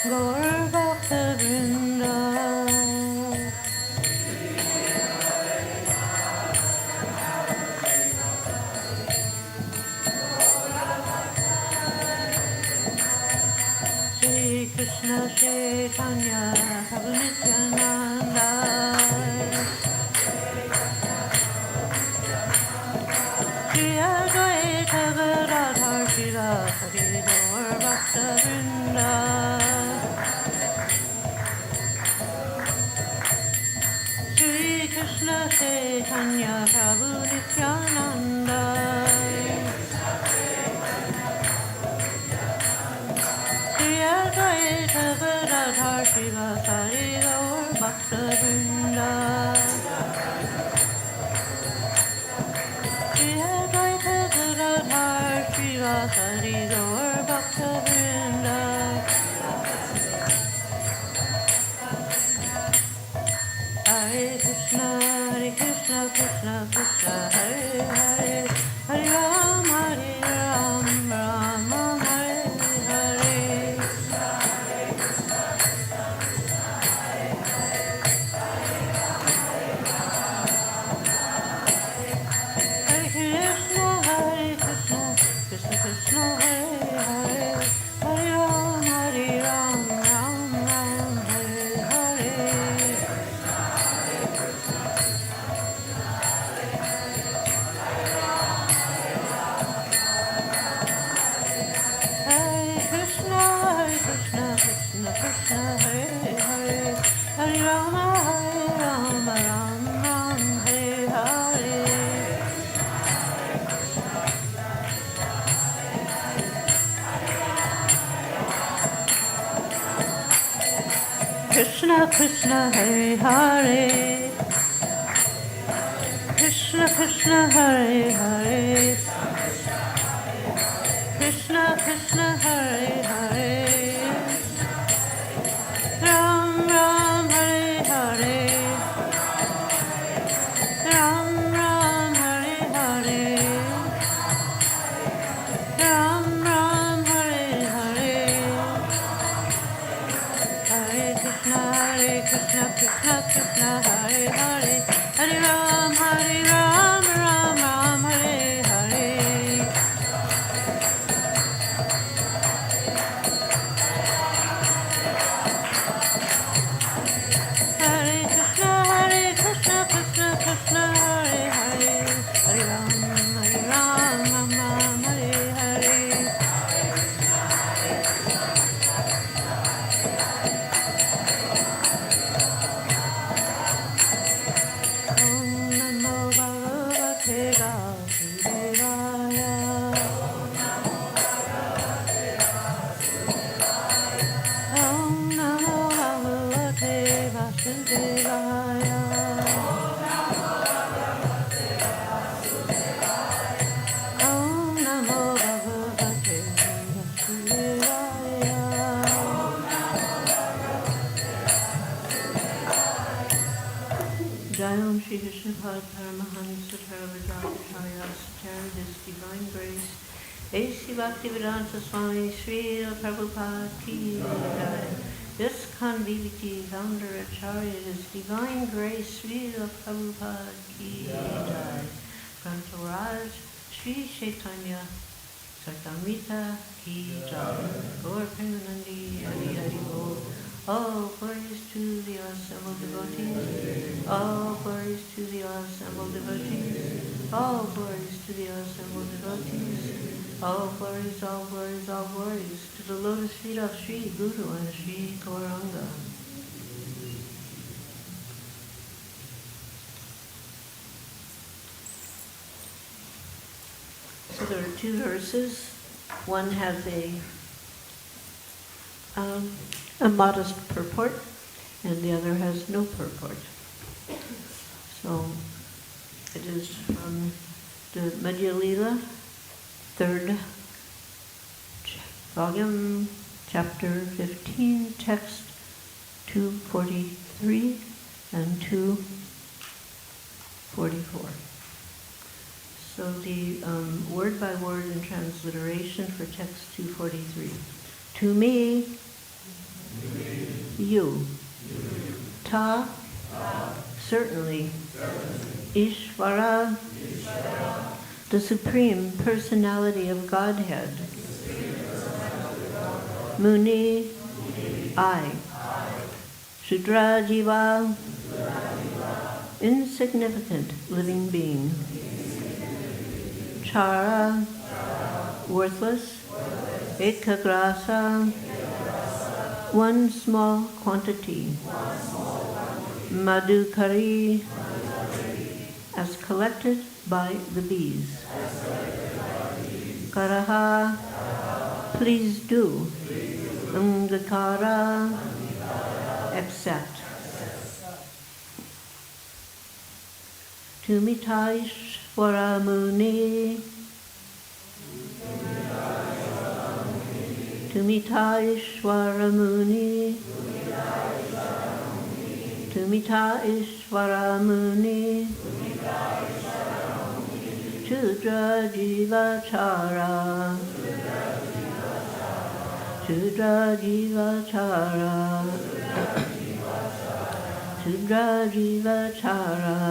Gaur Bhaktivedanta Shri Krishna Chaitanya Prabhu Nityananda Shri Advaita Gadadhar Shivasari Gaur Bhaktivedanta Shri Krishna Chaitanya Prabhu Nityananda Shri Advaita Gadadhar Shivasari Gaur Bhaktivedanta Shri Advaita Gadadhar Shivasari Gaur Bhaktivedanta Hare Krishna, Krishna Krishna, Hare Hare, Hare Ram, Ram Ram, Hare Hare. Hare Krishna, Krishna Krishna, Hare Hare, Hare Ram, Ram Ram, Hare Hare. Hare Krishna, Krishna Krishna, Hare Hare, Hare Ram, Ram Ram, Hare Hare. Krishna Krishna, Hare Hare, Krishna Krishna, Hare Hare, Krishna Krishna, Hare Hare, Ram Ram, Hare Hare, Ram Ram, Hare Hare, Ram Ram, Hare Hare, Hare Krishna, Krishna Krishna, Hare Hare, Hare Ram, Ram Ram, Hare Hare. Hare Krishna, Krishna Krishna, Hare Hare, Hare Ram, Ram Ram, Hare Hare. Om Namo Bhagavate Vasudevaya. Om Namo Bhagavate Vasudevaya. Om Namo Bhagavate Vasudevaya. Jayam Shri Krishna Paramahansa Sarvajacharya Satyara, His Divine Grace, A.C. Bhaktivedanta Swami Sri Prabhupada Ki Jai. This Conviviti Founder Acharya, His Divine Grace, Sri Prabhupada Ki Jai. Prantaraj Sri Chaitanya Sakamita Ki Jai. Gaur Premanandi Hari Hari Bol. All glories to the assembled devotees. All glories to the assembled devotees. All glories to the assembled devotees. All glories, all glories, all glories to the lotus feet of Sri Guru and Sri Gauranga. So there are two verses. One has a modest purport, and the other has no purport. So it is from the Madhya Lila, 3rd volume, chapter 15, text 243 and 244. So the word by word and transliteration for text 243. To me, you. Ta, certainly. Ishvara, the Supreme Personality of Godhead. Muni, I. Shudra Jiva, insignificant living being. Chara, worthless. Ekagrasa, one small quantity. Madhukari, as collected by the bees. Karaha, please do. Angakara, accept. Tumitaishvara Muni, Tumitaishvara Muni, Tumitaishvara Muni, Shudra Jiva Chara, Shudra Jiva Chara, Shudra Jiva Chara,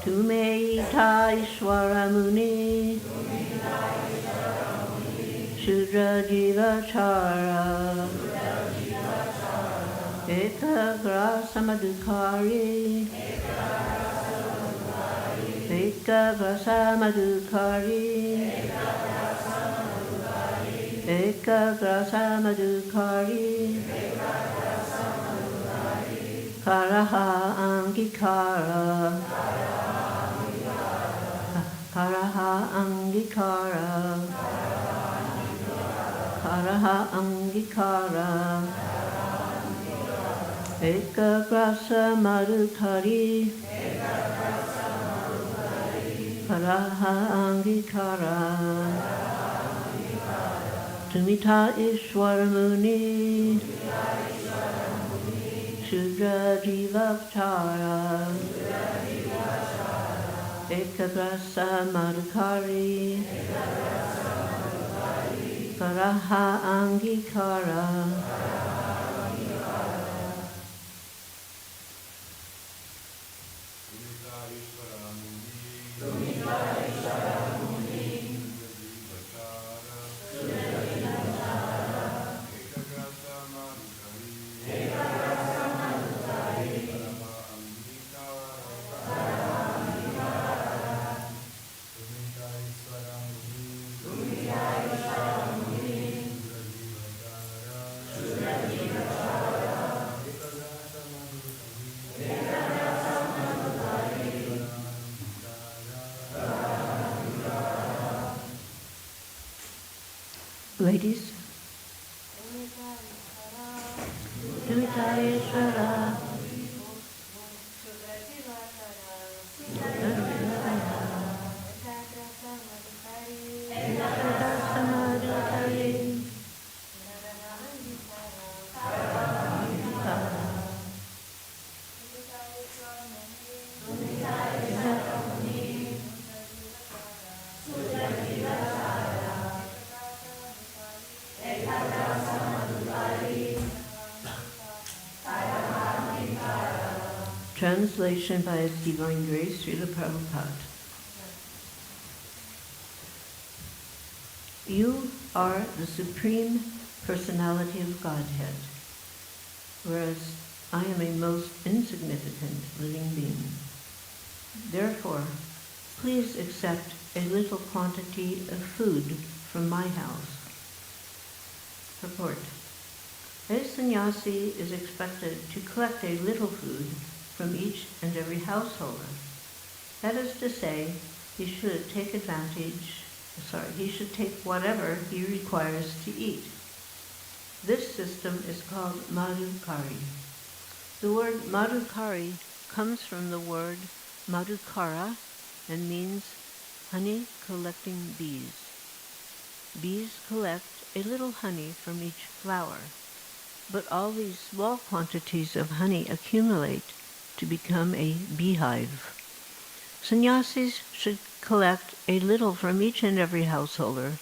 Tumeitaishvara Muni, Shudra Jiva Chara, Ekagrasa Madhukari, Ekagrasa Madhukari, Ekagrasa Madhukari, Karaha Angikara, Karaha Angikara, Karaha Angikara, Ekagrasa Madhukari, Karaha Angikara, Tumita Ishwara Muni, Shudra Jiva Chara, Ekagrasa Madhukari, Karaha Angikara. Ladies, Tumitaishvara, Translation by His Divine Grace, Srila Prabhupada. You are the Supreme Personality of Godhead, whereas I am a most insignificant living being. Therefore, please accept a little quantity of food from my house. Purport. A sannyasi is expected to collect a little food from each and every householder. That is to say, he should take whatever he requires to eat. This system is called madhukari. The word madhukari comes from the word madhukara and means honey collecting bees. Bees collect a little honey from each flower, but all these small quantities of honey accumulate to become a beehive. Sannyasis should collect a little from each and every householder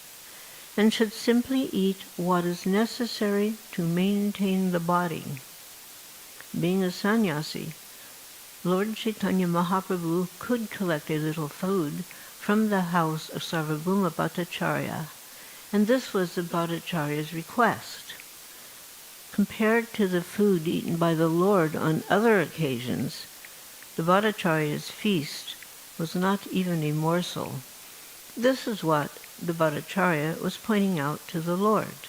and should simply eat what is necessary to maintain the body. Being a sannyasi, Lord Chaitanya Mahaprabhu could collect a little food from the house of Sarvabhauma Bhattacharya, and this was the Bhattacharya's request. Compared to the food eaten by the Lord on other occasions, the Bhattacharya's feast was not even a morsel. This is what the Bhattacharya was pointing out to the Lord.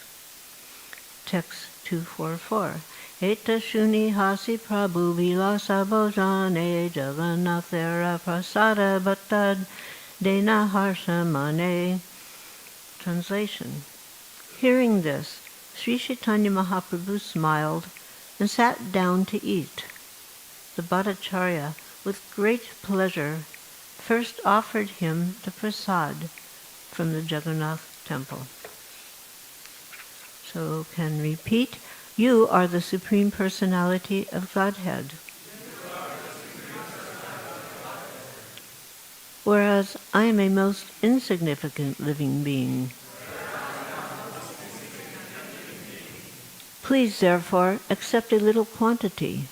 Text 244. Eta shuni hasi prabhu vilasa bhojane jagannathera prasada bhattad dena harshamane. Translation. Hearing this, Sri Chaitanya Mahaprabhu smiled and sat down to eat. The Bhattacharya, with great pleasure, first offered him the prasad from the Jagannath temple. So can repeat, you are the Supreme Personality of Godhead. Whereas I am a most insignificant living being. Please, therefore, accept a little quantity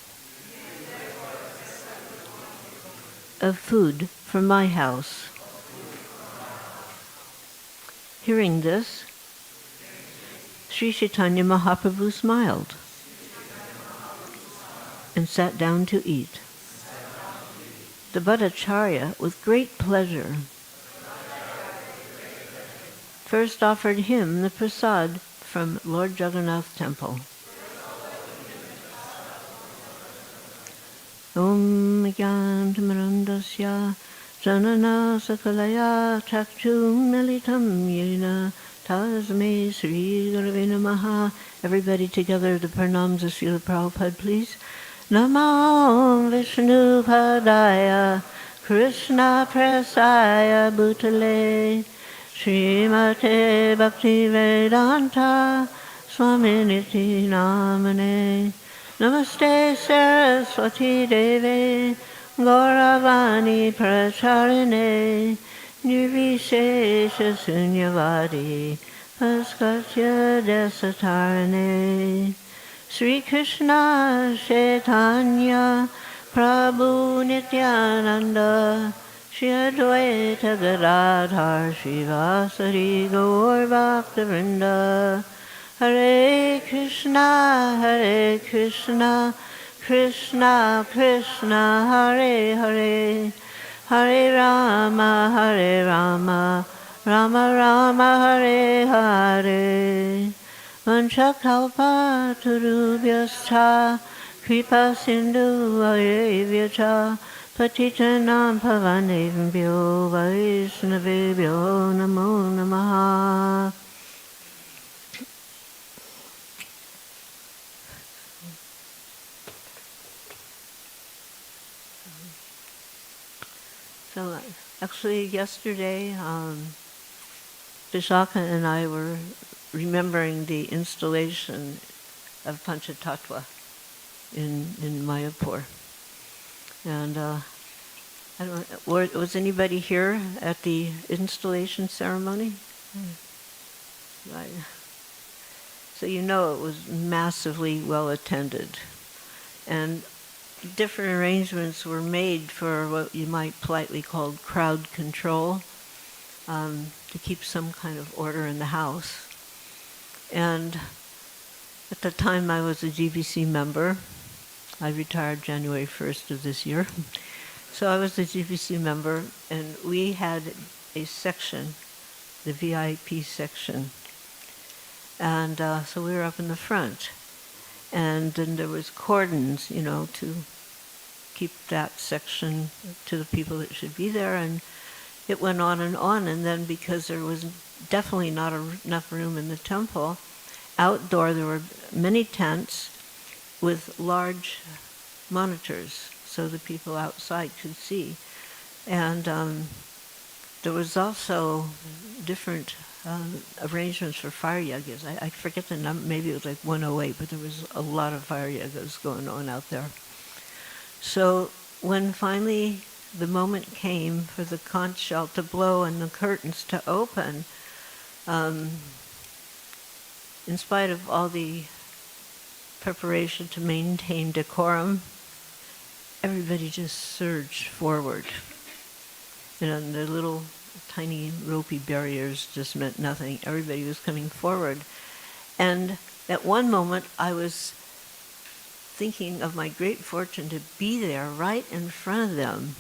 of food from my house. Hearing this, Sri Chaitanya Mahaprabhu smiled and sat down to eat. The Bhattacharya, with great pleasure, first offered him the prasad from Lord Jagannath temple. Om Gyantamarandasya Janana Sakalaya Chakchum Militam Yena Tasmai Sri Gurave Namaha. Everybody together, the pranams of Srila Prabhupada, please. Namo Vishnu Padaya Krishna Prasaya Bhutale Srimate Bhaktivedanta Swaminiti Namane. Namaste Saraswati Deve Gauravani Pracharine Nirvishesha Sunyavadi Paskatya Desatarane. Sri Krishna Chaitanya Prabhu Nityananda Shri Advaita Gadadhar Srivasari Gaur Bhaktivinoda. Hare Krishna, Krishna Krishna, Hare Hare, Hare Rama, Rama Rama, Hare Hare. Vanchakalpa turubhyascha, kripa sindhu vairevyacha, patitanam pavanevyo vaishnavebhyo namo namaha. So actually yesterday, Vishaka and I were remembering the installation of Panchatattva in Mayapur. And I don't, was anybody here at the installation ceremony? Right. So you know it was massively well attended. And different arrangements were made for what you might politely call crowd control, to keep some kind of order in the house. And at the time I was a GBC member. I retired January 1st of this year. So I was a GBC member, and we had a section, the VIP section. And so we were up in the front. And then there was cordons, to keep that section to the people that should be there. And it went on. And then because there was definitely not enough room in the temple, outdoor there were many tents with large monitors so the people outside could see. And there was also different arrangements for fire yagas. I forget the number, maybe it was like 108, but there was a lot of fire yagas going on out there. So when finally the moment came for the conch shell to blow and the curtains to open, in spite of all the preparation to maintain decorum, everybody just surged forward. And the little tiny ropey barriers just meant nothing. Everybody was coming forward. And at one moment, I was thinking of my great fortune to be there right in front of them,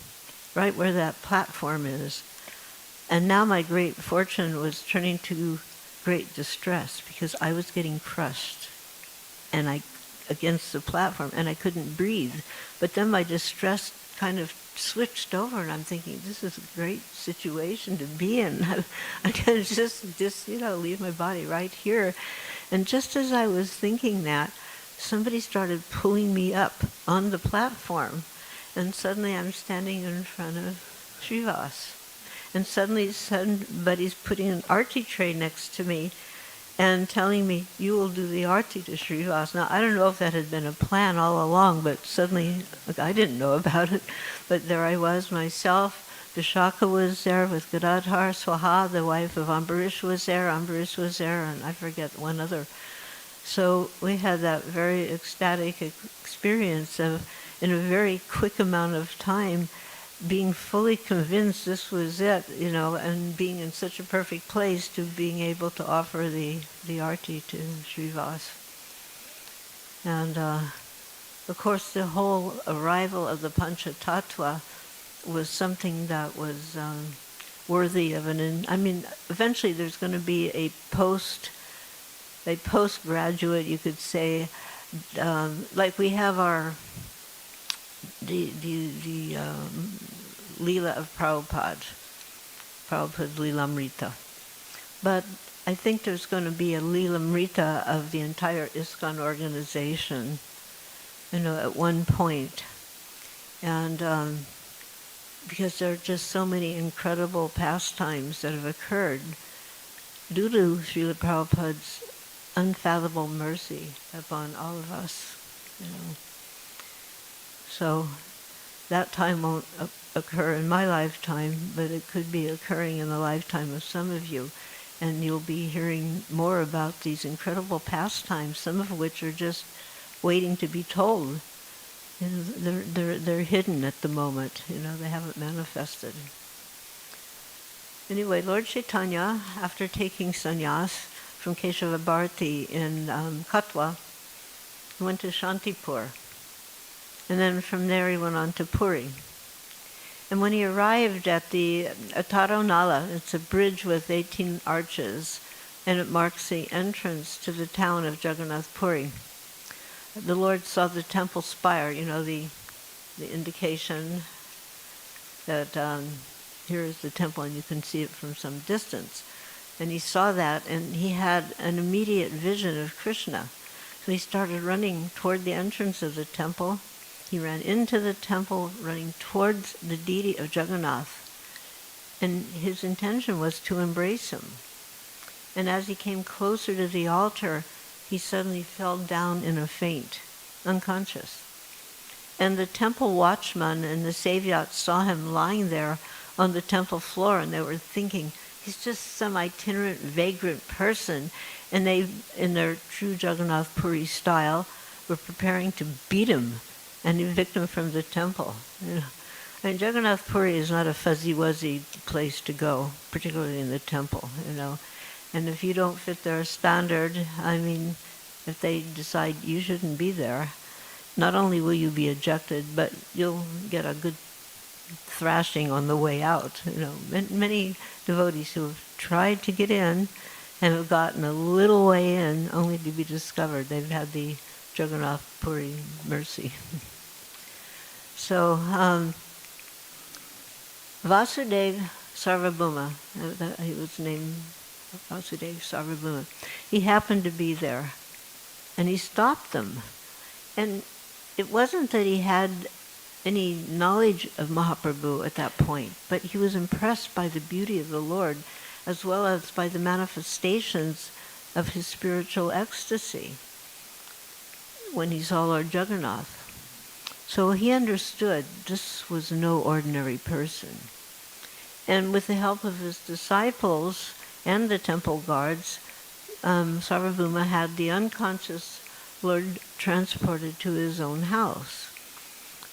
right where that platform is. And now my great fortune was turning to great distress because I was getting crushed against the platform, and I couldn't breathe. But then my distress kind of switched over, and I'm thinking, this is a great situation to be in. I can just leave my body right here. And just as I was thinking that, somebody started pulling me up on the platform, and suddenly I'm standing in front of Srivas. And suddenly somebody's putting an arti tray next to me and telling me, you will do the arti to Srivas. Now, I don't know if that had been a plan all along, but suddenly, I didn't know about it. But there I was myself. Vishaka was there with Gadadhar. Swaha, the wife of Ambarish, was there. Ambarish was there, and I forget one other. So we had that very ecstatic experience of, in a very quick amount of time, being fully convinced this was it, and being in such a perfect place to being able to offer the arti to Srivas. And of course the whole arrival of the Panchatattva was something that was worthy of eventually there's going to be a postgraduate, you could say, like we have our the Leela of Prabhupada Leelamrita. But I think there's going to be a Leelamrita of the entire ISKCON organization, at one point. And because there are just so many incredible pastimes that have occurred due to Srila Prabhupada's unfathomable mercy upon all of us, So that time won't occur in my lifetime, but it could be occurring in the lifetime of some of you. And you'll be hearing more about these incredible pastimes, some of which are just waiting to be told. They're hidden at the moment, they haven't manifested. Anyway, Lord Chaitanya, after taking sannyas from Keshava Bharati in Katwa, went to Shantipur. And then from there he went on to Puri. And when he arrived at the Taronala, it's a bridge with 18 arches, and it marks the entrance to the town of Jagannath Puri. The Lord saw the temple spire, the indication that here is the temple and you can see it from some distance. And he saw that, and he had an immediate vision of Krishna. So he started running toward the entrance of the temple. He ran into the temple, running towards the deity of Jagannath, and his intention was to embrace him. And as he came closer to the altar, he suddenly fell down in a faint, unconscious. And the temple watchman and the Savyats saw him lying there on the temple floor, and they were thinking, he's just some itinerant, vagrant person. And they, in their true Jagannath Puri style, were preparing to beat him and evict him from the temple. And Jagannath Puri is not a fuzzy-wuzzy place to go, particularly in the temple, And if you don't fit their standard, if they decide you shouldn't be there, not only will you be ejected, but you'll get a good thrashing on the way out. Many devotees who have tried to get in and have gotten a little way in only to be discovered. They've had the Jagannath Puri mercy. So, Vasudeva Sarvabhauma, he was named Vasudeva Sarvabhauma, he happened to be there, and he stopped them. And it wasn't that he had any knowledge of Mahaprabhu at that point, but he was impressed by the beauty of the Lord, as well as by the manifestations of his spiritual ecstasy when he saw Lord Jagannath. So he understood this was no ordinary person. And with the help of his disciples, and the temple guards, Sarvabhauma had the unconscious Lord transported to his own house.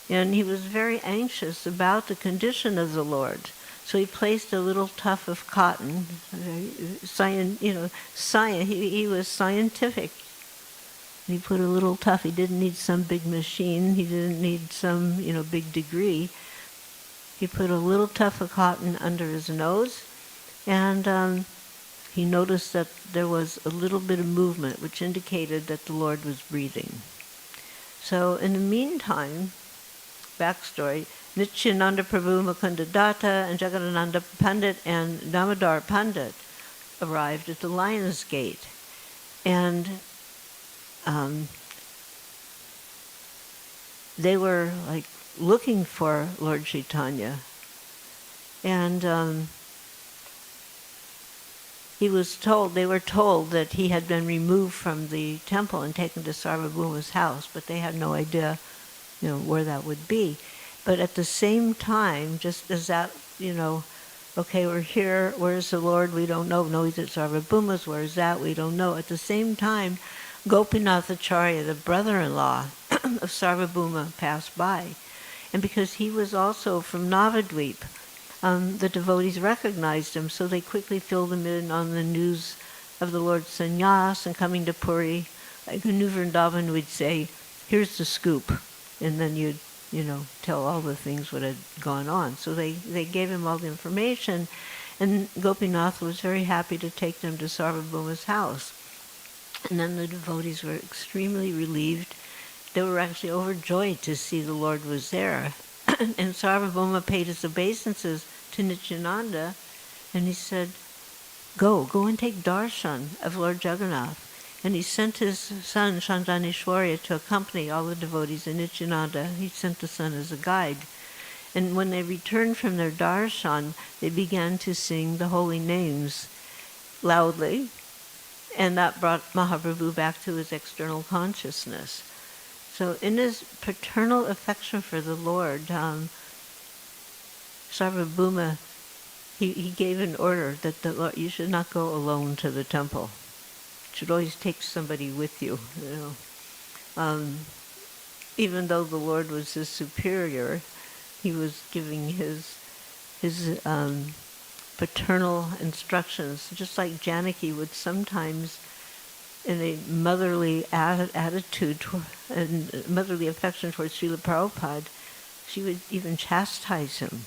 And he was very anxious about the condition of the Lord. So he placed a little tuft of cotton, he was scientific. He put a little tuft. He didn't need some big machine. He didn't need some, big degree. He put a little tuft of cotton under his nose, and he noticed that there was a little bit of movement, which indicated that the Lord was breathing. So in the meantime, backstory, Nityananda Prabhu, Mukunda Datta, and Jagadananda Pandit and Damodar Pandit arrived at the Lion's Gate. And they were looking for Lord Chaitanya. And they were told that he had been removed from the temple and taken to Sarvabhauma's house, but they had no idea, where that would be. But at the same time, just as that, okay, we're here, where's the Lord? We don't know. No, he's at Sarvabhauma's, where's that? We don't know. At the same time, Gopinath Acharya, the brother-in-law of Sarvabhauma, passed by. And because he was also from Navadvip, the devotees recognized him, so they quickly filled him in on the news of the Lord's sannyas and coming to Puri. Like New Vrindavan would say, here's the scoop, and then you'd, tell all the things what had gone on. So they gave him all the information, and Gopinath was very happy to take them to Sarvabhauma's house. And then the devotees were extremely relieved. They were actually overjoyed to see the Lord was there. And Sarvabhauma paid his obeisances to Nityananda, and he said, go and take darshan of Lord Jagannath. And he sent his son, Chandaneshwarya, to accompany all the devotees in Nityananda. He sent the son as a guide. And when they returned from their darshan, they began to sing the holy names loudly, and that brought Mahaprabhu back to his external consciousness. So in his paternal affection for the Lord, Sarvabhauma, he gave an order that the Lord, you should not go alone to the temple. You should always take somebody with you. Even though the Lord was his superior, he was giving his paternal instructions, just like Janaki would sometimes, in a motherly attitude and motherly affection towards Srila Prabhupada, she would even chastise him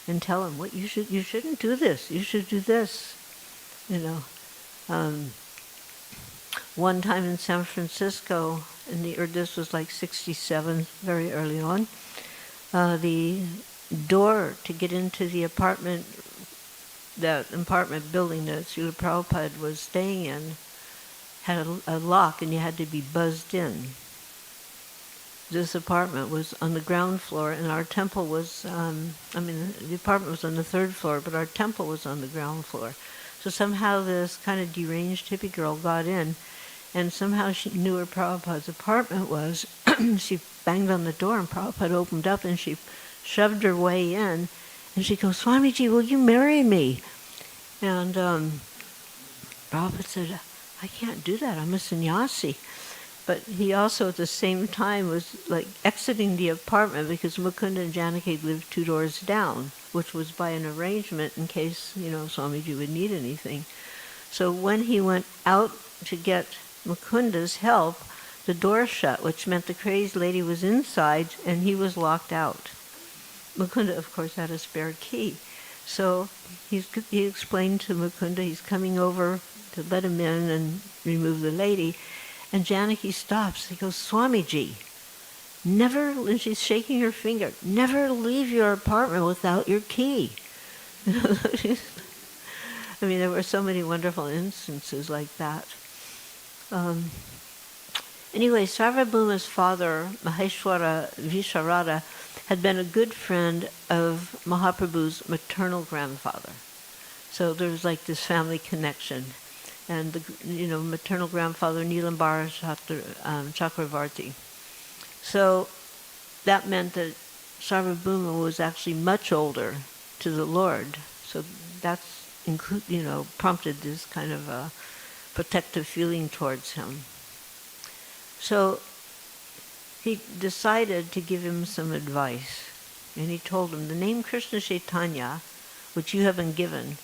and tell him, "What you shouldn't do this. You should do this." One time in San Francisco, this was like 1967, very early on, the door to get into the apartment building that Srila Prabhupada was staying in, had a lock, and you had to be buzzed in. This apartment was on the ground floor, and our temple was, the apartment was on the third floor, but our temple was on the ground floor. So somehow this kind of deranged hippie girl got in, and somehow she knew where Prabhupada's apartment was. She banged on the door, and Prabhupada opened up, and she shoved her way in, and she goes, "Swamiji, will you marry me?" And Prabhupada said, "I can't do that, I'm a sannyasi." But he also at the same time was exiting the apartment because Mukunda and Janaki lived 2 doors down, which was by an arrangement in case, Swamiji would need anything. So when he went out to get Mukunda's help, the door shut, which meant the crazed lady was inside and he was locked out. Mukunda, of course, had a spare key. So he explained to Mukunda he's coming over to let him in and remove the lady. And Janaki stops. He goes, "Swamiji, never," and she's shaking her finger, "never leave your apartment without your key." There were so many wonderful instances like that. Anyway, Sarvabhauma's father, Maheshwara Visharada, had been a good friend of Mahaprabhu's maternal grandfather. So there was this family connection. And the maternal grandfather, Nilambara Chakravarti. So that meant that Sarvabhauma was actually much older to the Lord. So that's prompted this kind of a protective feeling towards him. So he decided to give him some advice. And he told him, the name Krishna Chaitanya, which you have been given,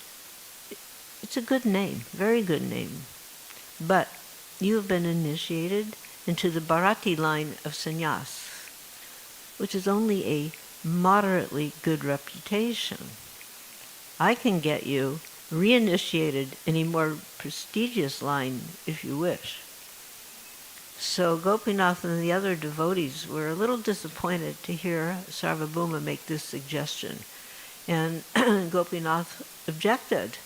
it's a good name, very good name. But you have been initiated into the Bharati line of sannyas, which is only a moderately good reputation. I can get you reinitiated in a more prestigious line if you wish. So Gopinath and the other devotees were a little disappointed to hear Sarvabhauma make this suggestion. And Gopinath objected.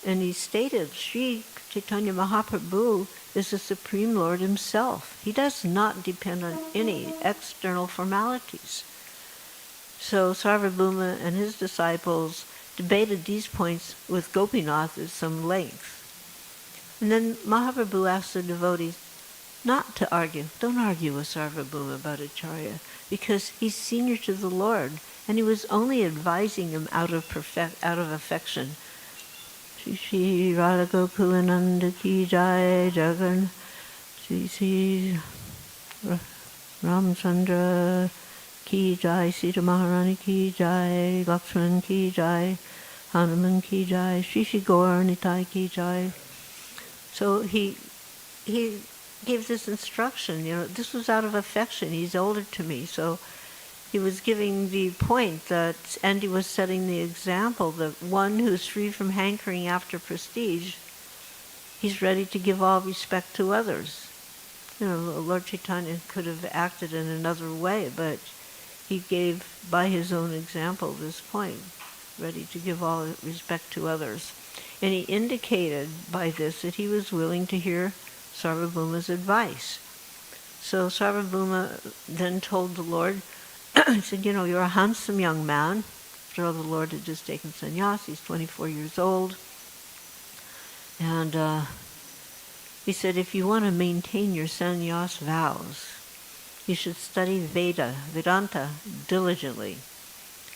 And he stated, Sri Chaitanya Mahaprabhu is the Supreme Lord himself. He does not depend on any external formalities. So Sarvabhauma and his disciples debated these points with Gopinath at some length. And then Mahaprabhu asked the devotees not to argue. Don't argue with Sarvabhauma about Acharya, because he's senior to the Lord, and he was only advising him out of affection. Shri Radha Gokulananda ki jai, Jagan Shri Ramchandra ki jai, Sita Maharani ki jai, Lakshman ki jai, Hanuman ki jai, Shri Gaur Nitai ki jai. So he gave this instruction, this was out of affection. He's older to me, so he was giving the point that, and he was setting the example that one who's free from hankering after prestige, he's ready to give all respect to others. Lord Chaitanya could have acted in another way, but he gave, by his own example, this point, ready to give all respect to others. And he indicated by this that he was willing to hear Sarvabhauma's advice. So Sarvabhauma then told the Lord, he said, you're a handsome young man. After all, the Lord had just taken sannyas. He's 24 years old. And he said, if you want to maintain your sannyas vows, you should study Vedanta diligently.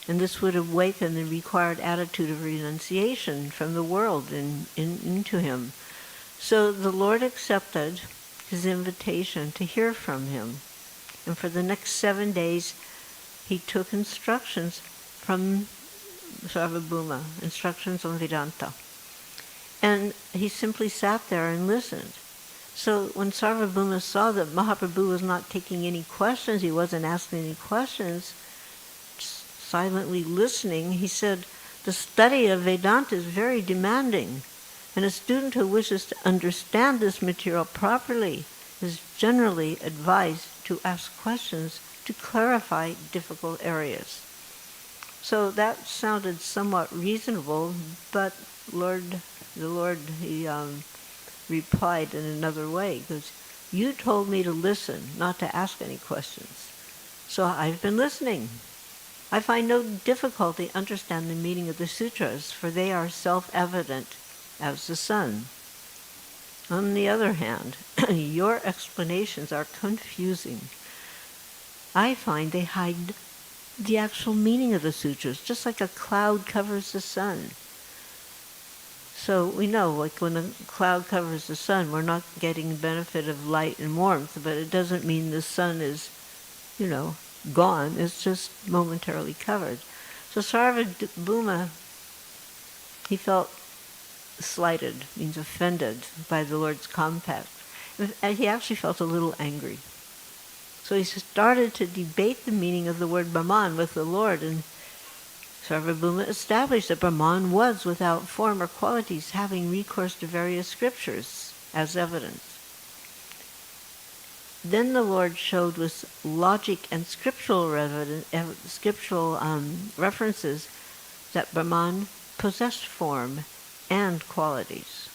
And this would awaken the required attitude of renunciation from the world into him. So the Lord accepted his invitation to hear from him. And for the next 7 days, he took instructions from Sarvabhauma, instructions on Vedanta. And he simply sat there and listened. So when Sarvabhauma saw that Mahaprabhu was not taking any questions, he wasn't asking any questions, just silently listening, he said, the study of Vedanta is very demanding. And a student who wishes to understand this material properly is generally advised to ask questions to clarify difficult areas. So that sounded somewhat reasonable, but the Lord, he replied in another way, because you told me to listen, not to ask any questions. So I've been listening. I find no difficulty understanding the meaning of the sutras, for they are self-evident as the sun. On the other hand, your explanations are confusing. I find they hide the actual meaning of the sutras, just like a cloud covers the sun. So we know, like when a cloud covers the sun, we're not getting the benefit of light and warmth, but it doesn't mean the sun is, gone. It's just momentarily covered. So Sarvabhauma, he felt slighted, means offended by the Lord's compact. And he actually felt a little angry. So he started to debate the meaning of the word Brahman with the Lord, and Sarvabhauma established that Brahman was without form or qualities, having recourse to various scriptures as evidence. Then the Lord showed with logic and scriptural references that Brahman possessed form and qualities.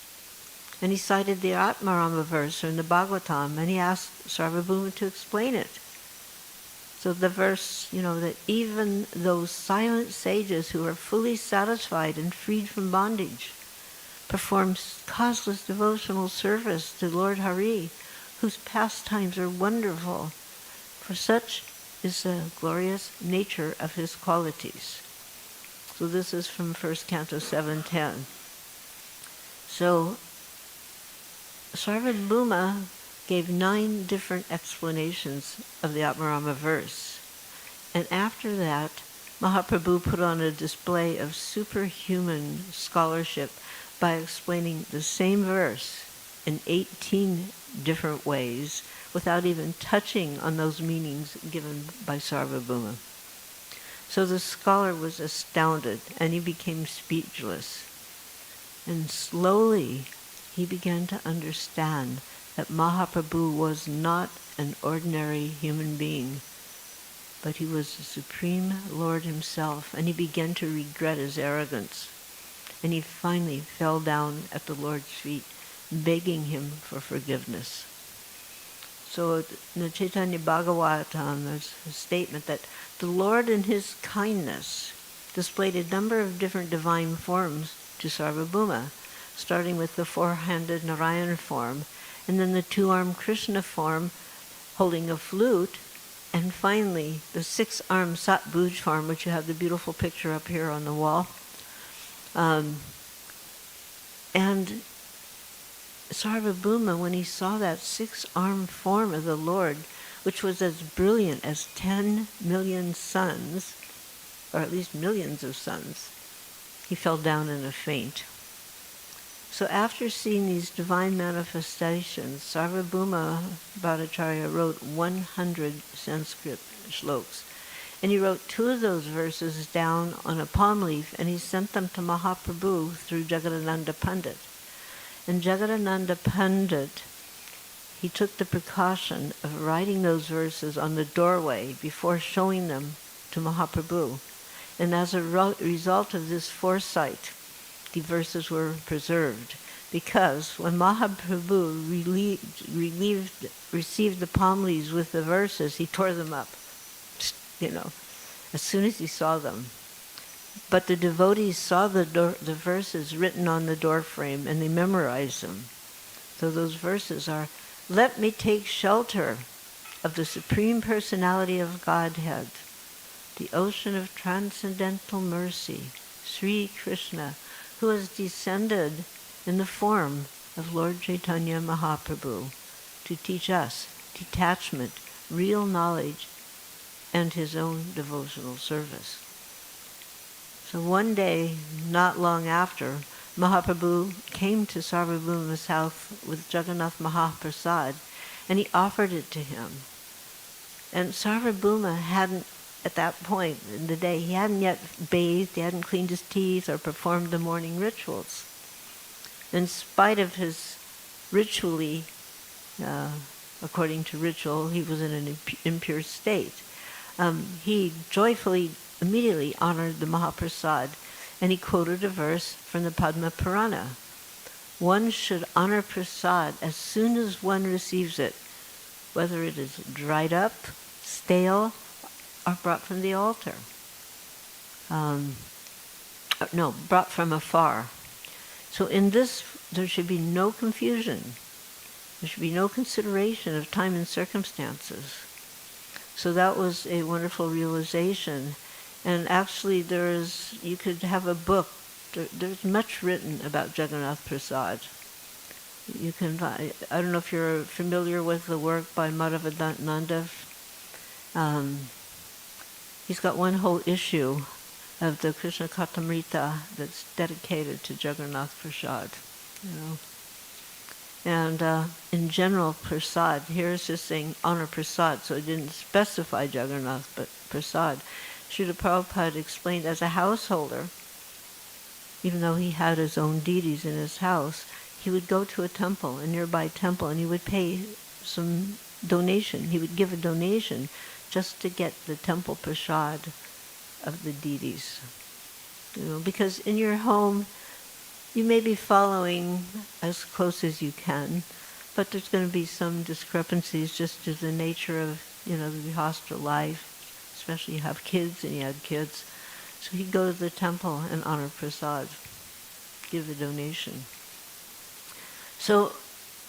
And he cited the Atmarama verse from the Bhagavatam, and he asked Sarvabhauma to explain it. So the verse, that even those silent sages who are fully satisfied and freed from bondage perform causeless devotional service to Lord Hari, whose pastimes are wonderful, for such is the glorious nature of his qualities. So this is from 1st Canto 710. So Sarvabhauma gave 9 different explanations of the Atmarama verse. And after that, Mahaprabhu put on a display of superhuman scholarship by explaining the same verse in 18 different ways without even touching on those meanings given by Sarvabhauma. So the scholar was astounded and he became speechless. And slowly he began to understand that Mahaprabhu was not an ordinary human being, but he was the Supreme Lord himself, and he began to regret his arrogance. And he finally fell down at the Lord's feet, begging him for forgiveness. So in the Chaitanya Bhagavatam, there's a statement that the Lord in his kindness displayed a number of different divine forms to Sarvabhauma, starting with the 4-handed Narayan form, and then the 2-armed Krishna form holding a flute, and finally the 6-armed Satbhuj form, which you have the beautiful picture up here on the wall. And Sarvabhauma, when he saw that 6-armed form of the Lord, which was as brilliant as 10 million suns, or at least millions of suns, he fell down in a faint. So after seeing these divine manifestations, Sarvabhauma Bhattacharya wrote 100 Sanskrit shlokas. And he wrote 2 of those verses down on a palm leaf, and he sent them to Mahaprabhu through Jagadananda Pandit. And Jagadananda Pandit, he took the precaution of writing those verses on the doorway before showing them to Mahaprabhu. And as a result of this foresight, the verses were preserved. Because when Mahaprabhu received the palm leaves with the verses, he tore them up, as soon as he saw them. But the devotees saw the verses written on the door frame, and they memorized them. So those verses are, "Let me take shelter of the Supreme Personality of Godhead, the ocean of transcendental mercy, Sri Krishna, who has descended in the form of Lord Chaitanya Mahaprabhu to teach us detachment, real knowledge, and his own devotional service." So one day, not long after, Mahaprabhu came to Sarvabhauma's house with Jagannath Mahaprasad, and he offered it to him. And Sarvabhauma hadn't, at that point in the day, he hadn't yet bathed, he hadn't cleaned his teeth or performed the morning rituals. In spite of his ritually, according to ritual, he was in an impure state. He joyfully, immediately honored the Mahaprasad, and he quoted a verse from the Padma Purana. One should honor prasad as soon as one receives it, whether it is dried up, stale, or brought from the altar. Brought from afar. So in this, there should be no confusion. There should be no consideration of time and circumstances. So that was a wonderful realization. And actually you could have a book. There's much written about Jagannath Prasad. You can find, I don't know if you're familiar with the work by Madhavananda. He's got one whole issue of the Krishna Katamrita that's dedicated to Jagannath Prasad. And in general, Prasad, here's just saying honor Prasad, so it didn't specify Jagannath, but Prasad. Srila Prabhupada explained as a householder, even though he had his own deities in his house, he would go to a temple, a nearby temple, and he would pay some donation. He would give a donation just to get the temple prasad of the deities. Because in your home, you may be following as close as you can, but there's going to be some discrepancies just to the nature of, the Grihastha life, especially you have kids and he had kids. So he'd go to the temple and honor prasad, give a donation. So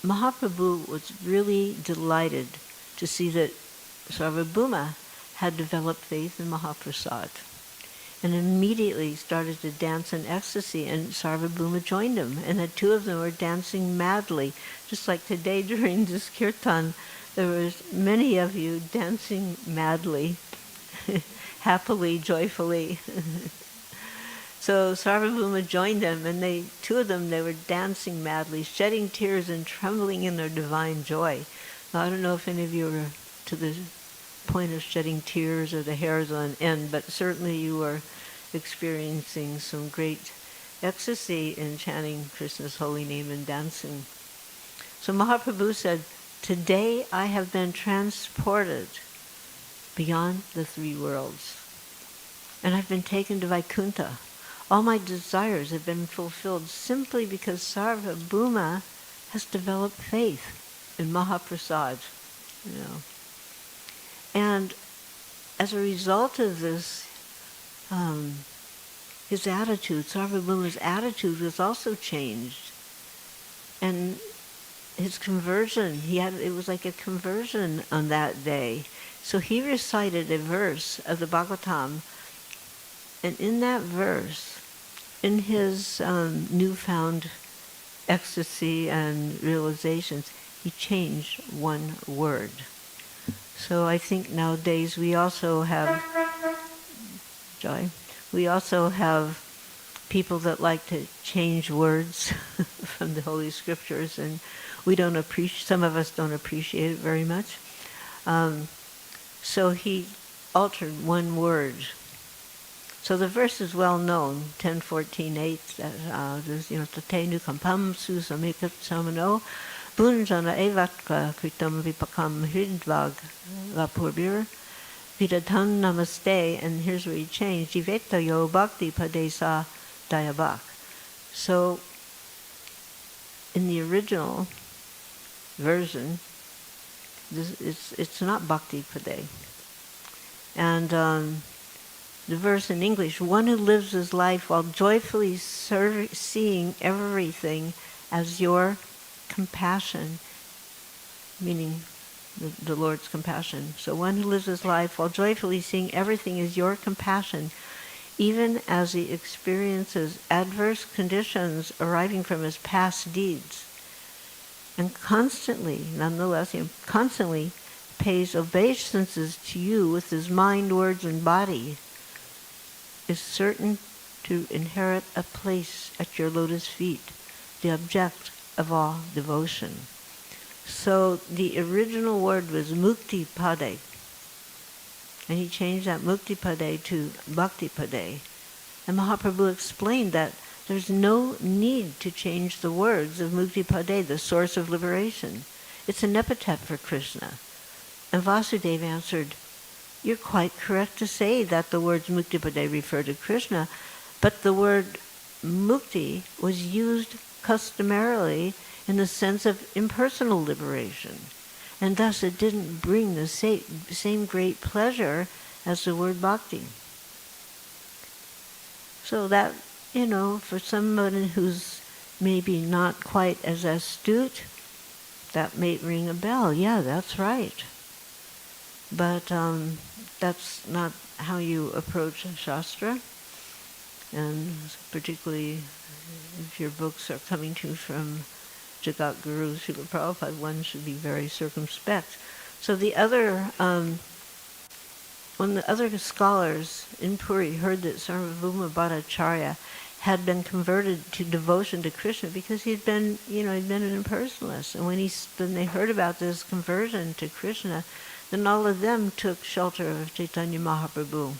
Mahaprabhu was really delighted to see that Sarvabhauma had developed faith in Mahaprasad. and immediately started to dance in ecstasy, and Sarvabhauma joined him, and the two of them were dancing madly. Just like today during this kirtan, there was many of you dancing madly, happily, joyfully. So Sarvabhauma joined them, and two of them, they were dancing madly, shedding tears and trembling in their divine joy. Now, I don't know if any of you were to the point of shedding tears or the hairs on end, but certainly you were experiencing some great ecstasy in chanting Krishna's holy name and dancing. So Mahaprabhu said, "Today I have been transported beyond the three worlds, and I've been taken to Vaikuntha. All my desires have been fulfilled simply because Sarvabhauma has developed faith in Mahaprasad." You know. And as a result of this, his attitude, Sarvabhauma's attitude was also changed. And his conversion, it was like a conversion on that day. So he recited a verse of the Bhagavatam, and in that verse, in his newfound ecstasy and realizations, he changed one word. So I think nowadays we also have, Joy, we also have people that like to change words from the Holy Scriptures, and some of us don't appreciate it very much. So he altered one word. So the verse is well known, 10:14:8. There's, Tate nukampam susamekat samano bunjana evatka kritam vipakam hridvag vapurbir vidatan namaste. And here's where he changed, jiveta yo bhakti padesa dayabak. So in the original version, it's not bhakti pade. And the verse in English, one who lives his life while joyfully seeing everything as your compassion, meaning the Lord's compassion. So one who lives his life while joyfully seeing everything as your compassion, even as he experiences adverse conditions arising from his past deeds, and constantly, nonetheless, he constantly pays obeisances to you with his mind, words, and body, is certain to inherit a place at your lotus feet, the object of all devotion. So the original word was mukti pade, and he changed that mukti pade to bhakti pade. And Mahaprabhu explained that there's no need to change the words of mukti pade, the source of liberation. It's an epithet for Krishna. And Vasudeva answered, "You're quite correct to say that the words Muktipade refer to Krishna, but the word mukti was used customarily in the sense of impersonal liberation, and thus it didn't bring the same great pleasure as the word bhakti." So that, for someone who's maybe not quite as astute, that may ring a bell. Yeah, that's right. But that's not how you approach Shastra, and particularly if your books are coming to you from Jagat Guru Srila Prabhupada, one should be very circumspect. So when the other scholars in Puri heard that Sarvabhauma Bhattacharya had been converted to devotion to Krishna because he'd been an impersonalist, and when they heard about this conversion to Krishna, then all of them took shelter of Chaitanya Mahaprabhu.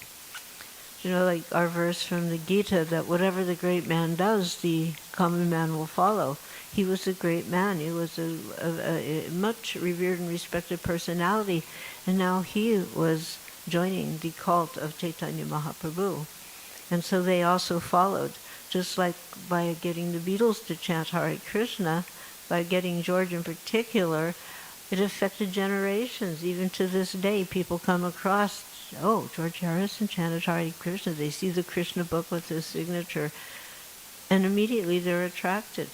Like our verse from the Gita, that whatever the great man does, the common man will follow. He was a great man. He was a much revered and respected personality, and now he was joining the cult of Chaitanya Mahaprabhu. And so they also followed, just like by getting the Beatles to chant Hare Krishna, by getting George in particular, it affected generations. Even to this day, people come across, George Harrison chanted Hare Krishna. They see the Krishna book with his signature, and immediately they're attracted.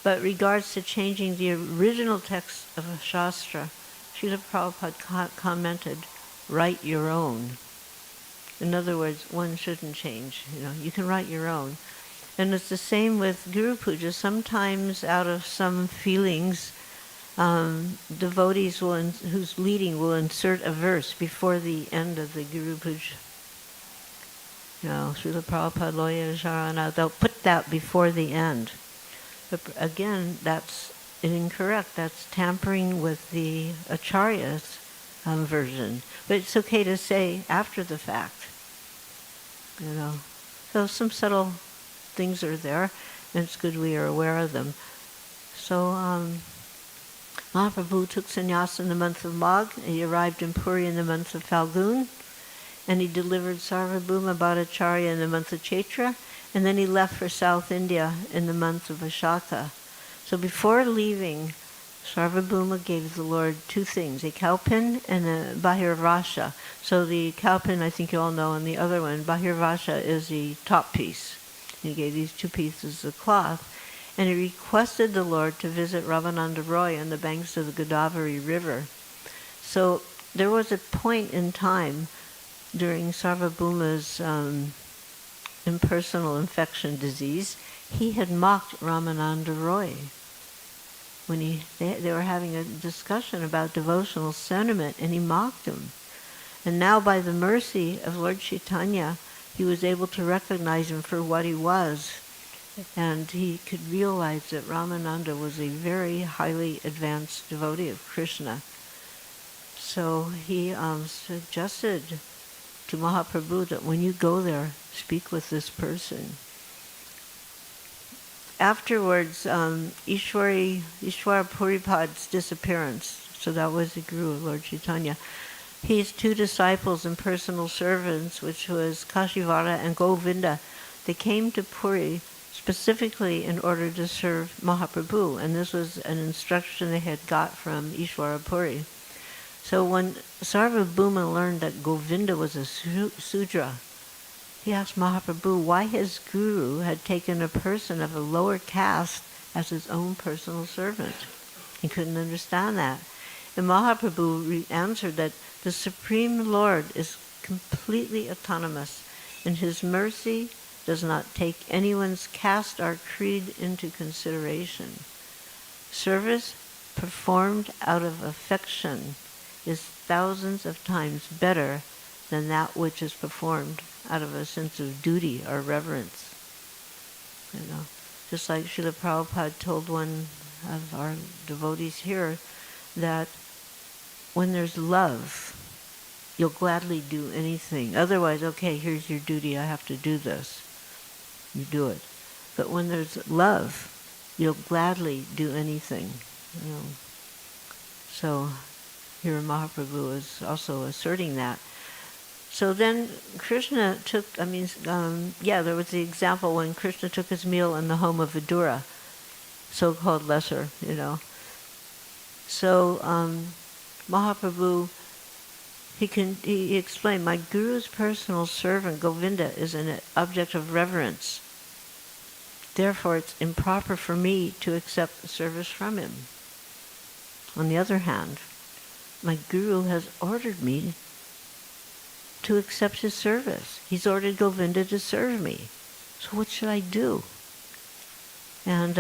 But regards to changing the original text of a Shastra, Srila Prabhupada commented, "Write your own." In other words, one shouldn't change. You can write your own. And it's the same with Guru Puja. Sometimes out of some feelings, devotees who's leading will insert a verse before the end of the Guru Puja. Srila Prabhupada Loya Jarana, they'll put that before the end. But again, that's incorrect. That's tampering with the Acharya's version. But it's okay to say after the fact. So some subtle things are there, and it's good we are aware of them. So Mahaprabhu took sannyas in the month of Magh. He arrived in Puri in the month of Falgun, and he delivered Sarvabhauma Bhattacharya in the month of Chaitra, and then he left for South India in the month of Vaishakha. So before leaving, Sarvabhauma gave the Lord two things, a cowpin and a bahirvasha. So the cowpin, I think you all know, and the other one, bahirvasha, is the top piece. He gave these two pieces of cloth, and he requested the Lord to visit Ravananda Roy on the banks of the Godavari River. So there was a point in time during Sarvabhauma's impersonal infection disease, he had mocked Ramananda Roy. When they were having a discussion about devotional sentiment, and he mocked him. And now by the mercy of Lord Chaitanya, he was able to recognize him for what he was. And he could realize that Ramananda was a very highly advanced devotee of Krishna. So he suggested to Mahaprabhu that when you go there, speak with this person. Afterwards, Ishwara Puripad's disappearance, so that was the Guru of Lord Chaitanya. His two disciples and personal servants, which was Kashivara and Govinda, they came to Puri specifically in order to serve Mahaprabhu, and this was an instruction they had got from Ishwara Puri. So when Sarvabhauma learned that Govinda was a Sudra, he asked Mahaprabhu why his guru had taken a person of a lower caste as his own personal servant. He couldn't understand that. And Mahaprabhu answered that the Supreme Lord is completely autonomous, and his mercy does not take anyone's caste or creed into consideration. Service performed out of affection is thousands of times better than that which is performed out of a sense of duty or reverence. Just like Srila Prabhupada told one of our devotees here, that when there's love, you'll gladly do anything. Otherwise, okay, here's your duty, I have to do this. You do it. But when there's love, you'll gladly do anything. So here Mahaprabhu is also asserting that. So then Krishna took, there was the example when Krishna took his meal in the home of Vidura, so-called lesser, So Mahaprabhu, he explained, my Guru's personal servant, Govinda, is an object of reverence. Therefore, it's improper for me to accept the service from him. On the other hand, my Guru has ordered me to accept his service. He's ordered Govinda to serve me. So what should I do? And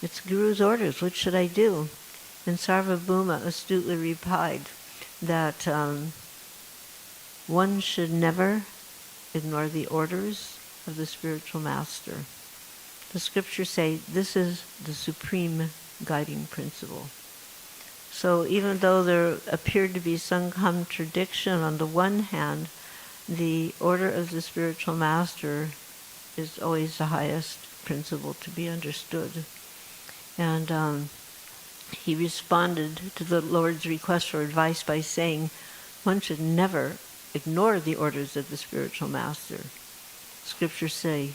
it's Guru's orders. What should I do? And Sarvabhauma astutely replied that one should never ignore the orders of the spiritual master. The scriptures say this is the supreme guiding principle. So even though there appeared to be some contradiction, on the one hand, the order of the spiritual master is always the highest principle to be understood. And he responded to the Lord's request for advice by saying, one should never ignore the orders of the spiritual master. Scriptures say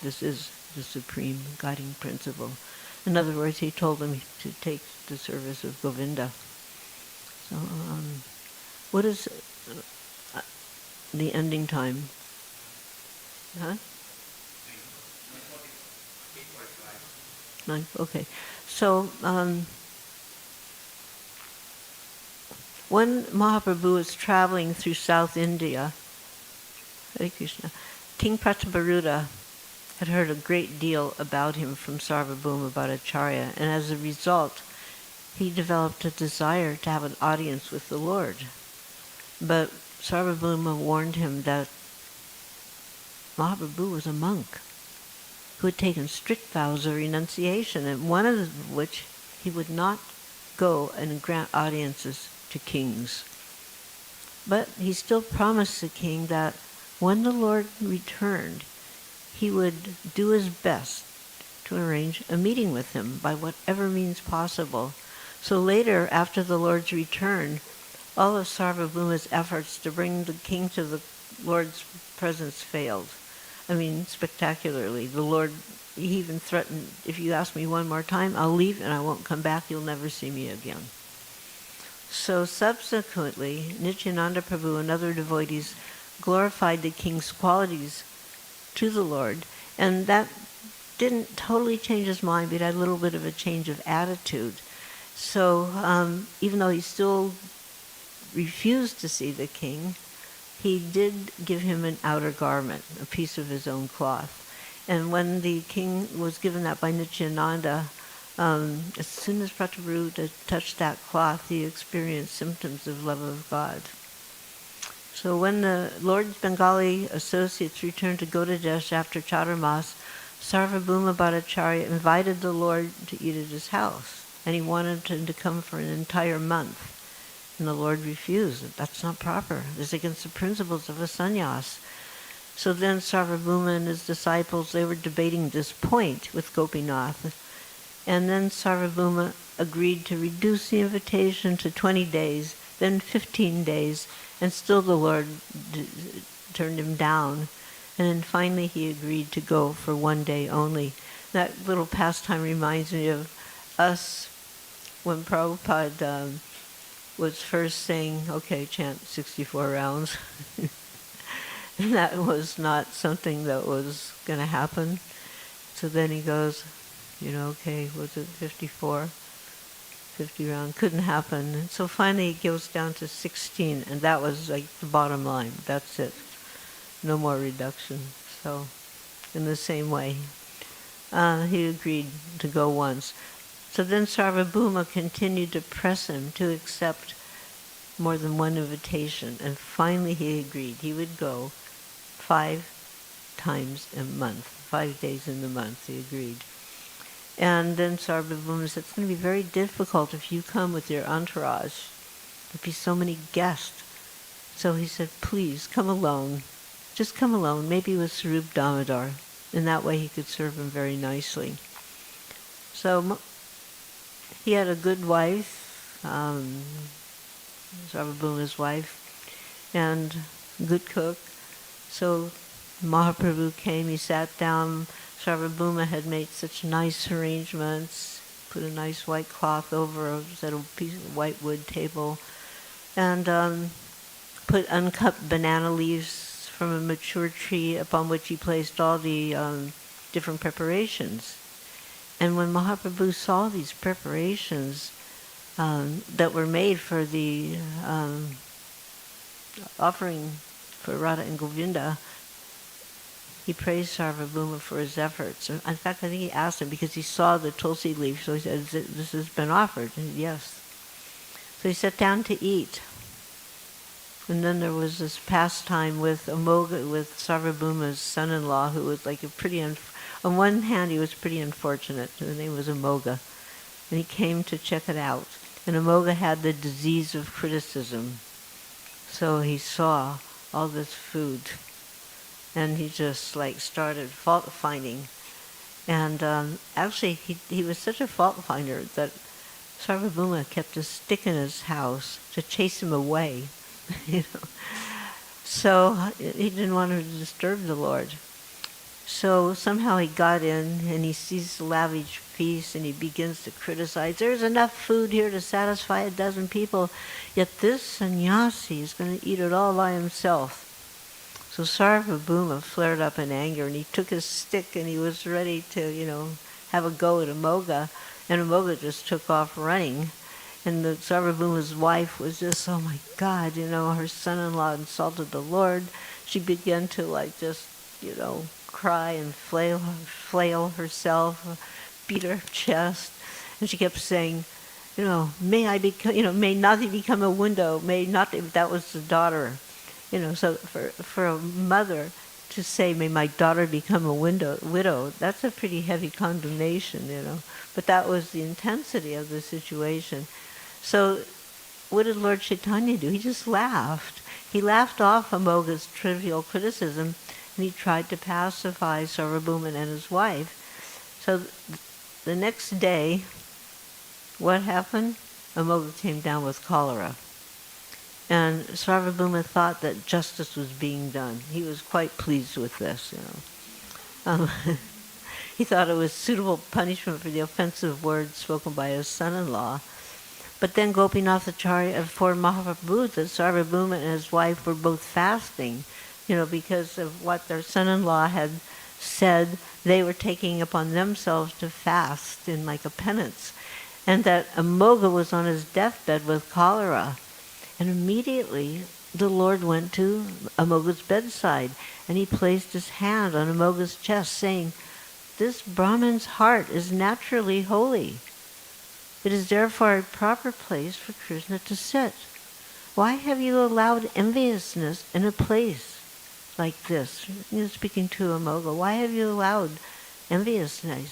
this is the supreme guiding principle. In other words, he told them to take the service of Govinda. So, what is the ending time? Huh? 9. Okay. So, when Mahaprabhu was traveling through South India, Hare Krishna. King Prataparudra had heard a great deal about him from Sarvabhauma Bhattacharya, and as a result, he developed a desire to have an audience with the Lord. But Sarvabhauma warned him that Mahaprabhu was a monk who had taken strict vows of renunciation, and one of which he would not go and grant audiences to kings. But he still promised the king that when the Lord returned, he would do his best to arrange a meeting with him by whatever means possible. So later, after the Lord's return, all of Sarvabhauma's efforts to bring the king to the Lord's presence failed. I mean, spectacularly. The Lord, he even threatened, if you ask me one more time, I'll leave and I won't come back, you'll never see me again. So subsequently, Nityananda Prabhu and other devotees glorified the king's qualities to the Lord, and that didn't totally change his mind, but had a little bit of a change of attitude. So even though he still refused to see the king, he did give him an outer garment, a piece of his own cloth. And when the king was given that by Nityananda, as soon as Prataparudra touched that cloth, he experienced symptoms of love of God. So when the Lord's Bengali associates returned to Godadesh after Chaturmas, Sarvabhauma Bhattacharya invited the Lord to eat at his house, and he wanted him to come for an entire month. And the Lord refused. That's not proper. It's against the principles of a sannyas. So then Sarvabhauma and his disciples, they were debating this point with Gopinath. And then Sarvabhauma agreed to reduce the invitation to 20 days, then 15 days, and still the Lord turned him down. And then finally he agreed to go for 1 day only. That little pastime reminds me of us when Prabhupada was first saying, okay, chant 64 rounds. And that was not something that was going to happen. So then he goes, okay, was it 54? 50 round, couldn't happen. And so finally it goes down to 16, and that was like the bottom line. That's it. No more reduction. So in the same way, he agreed to go once. So then Sarvabhauma continued to press him to accept more than one invitation, and finally he agreed. He would go 5 times a month, 5 days in the month, he agreed. And then Sarvabhauma said, it's going to be very difficult if you come with your entourage. There'll be so many guests. So he said, please, come alone. Just come alone, maybe with Sarup Damodar. In that way he could serve him very nicely. So he had a good wife, Sarvabhauma's wife, and good cook. So Mahaprabhu came, he sat down. Sarvabhauma had made such nice arrangements, put a nice white cloth over, set a piece of white wood table, and put uncut banana leaves from a mature tree upon which he placed all the different preparations. And when Mahaprabhu saw these preparations that were made for the offering for Radha and Govinda, he praised Sarvabhauma for his efforts. In fact, I think he asked him because he saw the tulsi leaf, so he said, this has been offered. And he said, yes. So he sat down to eat. And then there was this pastime with Amoga, with Sarvabhauma's son-in-law, who was like a pretty, on one hand he was pretty unfortunate. His name was Amoga. And he came to check it out. And Amoga had the disease of criticism. So he saw all this food. And he just started fault finding. And actually he was such a fault finder that Sarvabhauma kept a stick in his house to chase him away. So he didn't want to disturb the Lord. So somehow he got in and he sees the lavish feast and he begins to criticize. There's enough food here to satisfy 12 people, yet this sannyasi is going to eat it all by himself. So Sarvabhauma flared up in anger, and he took his stick and he was ready to, have a go at Amoga, and Amoga just took off running. And the Sarvabhauma's wife was just, oh my God, her son-in-law insulted the Lord. she began to just, cry and flail herself, beat her chest, and she kept saying, may I become, may nothing become a window, may nothing, that was the daughter, so for a mother to say, may my daughter become a widow, that's a pretty heavy condemnation, but that was the intensity of the situation. So what did Lord Chaitanya do? He just laughed. He laughed off Amoga's trivial criticism, and he tried to pacify Sarvabhauma and his wife. So the next day, what happened? Amoga came down with cholera. And Sarvabhauma thought that justice was being done. He was quite pleased with this, He thought it was suitable punishment for the offensive words spoken by his son-in-law. But then Gopinath Acharya informed Mahaprabhu that Sarvabhauma and his wife were both fasting, because of what their son-in-law had said. They were taking upon themselves to fast in like a penance, and that Amoga was on his deathbed with cholera. And immediately the Lord went to Amoga's bedside, and he placed his hand on Amoga's chest, saying, "This Brahman's heart is naturally holy. It is therefore a proper place for Krishna to sit. Why have you allowed enviousness in a place like this?" Speaking to Amoga, why have you allowed enviousness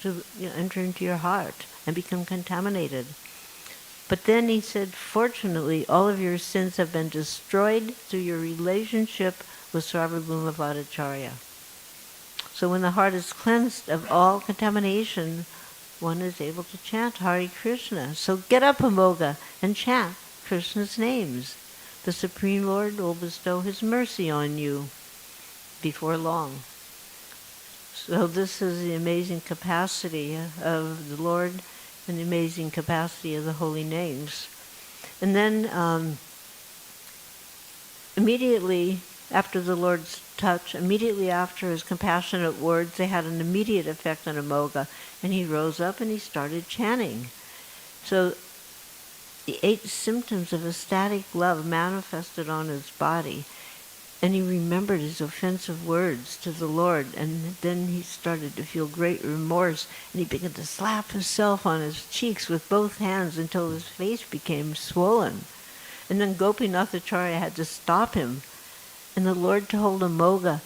to enter into your heart and become contaminated? But then he said, fortunately, all of your sins have been destroyed through your relationship with Sarvabhauma Bhattacharya. So when the heart is cleansed of all contamination, one is able to chant Hare Krishna. So get up, Amoga, and chant Krishna's names. The Supreme Lord will bestow his mercy on you before long. So this is the amazing capacity of the Lord and the amazing capacity of the holy names. And then immediately after the Lord's touch, immediately after his compassionate words, they had an immediate effect on Amoga, and he rose up and he started chanting. So the 8 symptoms of ecstatic love manifested on his body, and he remembered his offensive words to the Lord, and then he started to feel great remorse, and he began to slap himself on his cheeks with both hands until his face became swollen. And then Gopinath Acharya had to stop him, and the Lord told Amoga,